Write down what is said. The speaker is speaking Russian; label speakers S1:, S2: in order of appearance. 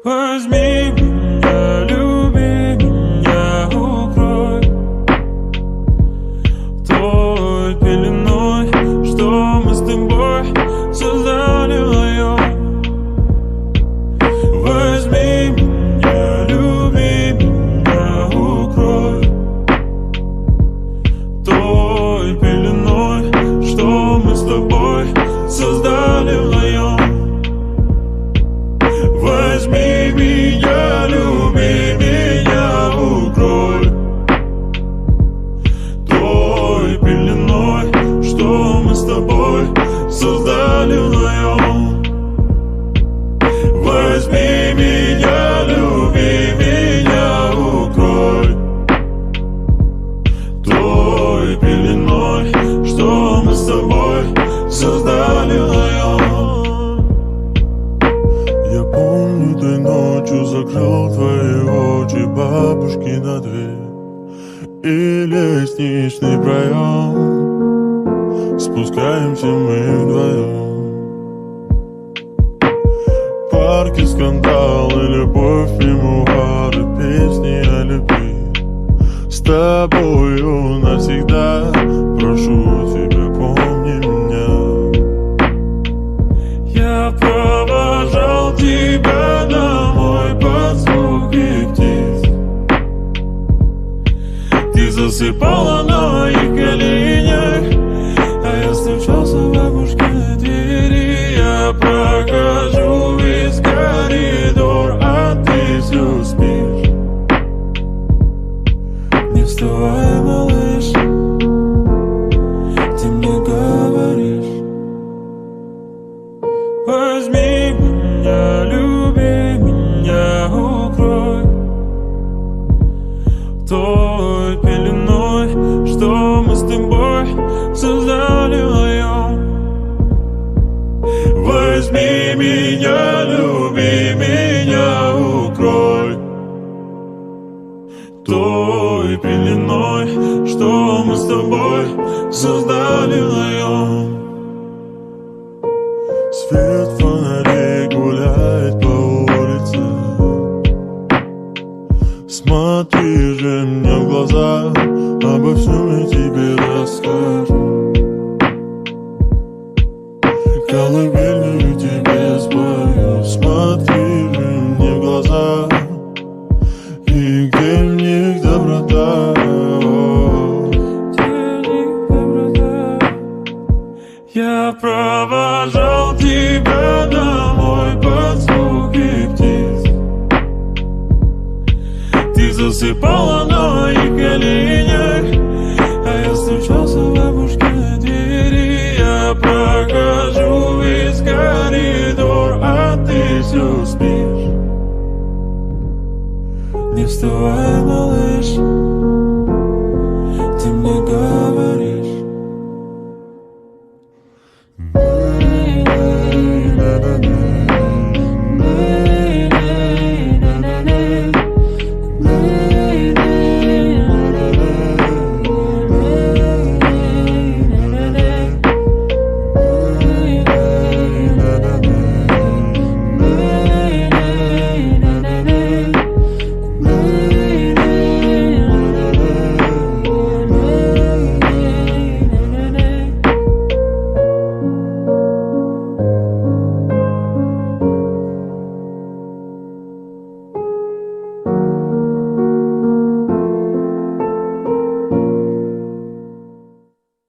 S1: Возьми меня, люби меня, укрой той пеленой, что мы с тобой создали вдвоем. Возьми меня, люби меня, укрой той пеленой, что мы с тобой создали вдвоем. Возьми меня, люби меня, укрой той пеленой, что мы с тобой создали вдвоем. Возьми меня, люби меня, укрой той пеленой, что мы с тобой создали вдвоем. Я помню, той ночью закрыл твои очи, бабушки на дверь и лестничный проем. Спускаемся мы вдвоем. Парки, скандалы, любовь, мемуары, песни о любви. С тобою навсегда, прошу тебя, помни меня. Я провожал тебя домой под звуки птиц. Ты засыпала на моих коленях, а я стучался в бабушкиной двери. Я прохожу весь коридор, а ты все спишь. Не вставай, малыш, ты мне говоришь. Возьми меня, люби меня, укрой той пеленой, что мы с тобой создали вдвоем. Возьми меня, люби меня, укрой той пеленой, что мы с тобой создали вдвоем. Свет фонарей гуляет по улице. Смотри же мне в глаза, обо всем я тебе расскажу. Колыбельную тебе спою. Смотри же мне в глаза, и где в них доброта. Я провожал тебя домой под звуки птиц. Ты засыпала на моих коленях, а я стучался в бабушкиной двери. Я прохожу весь коридор, а ты все спишь. Не вставай, малыш,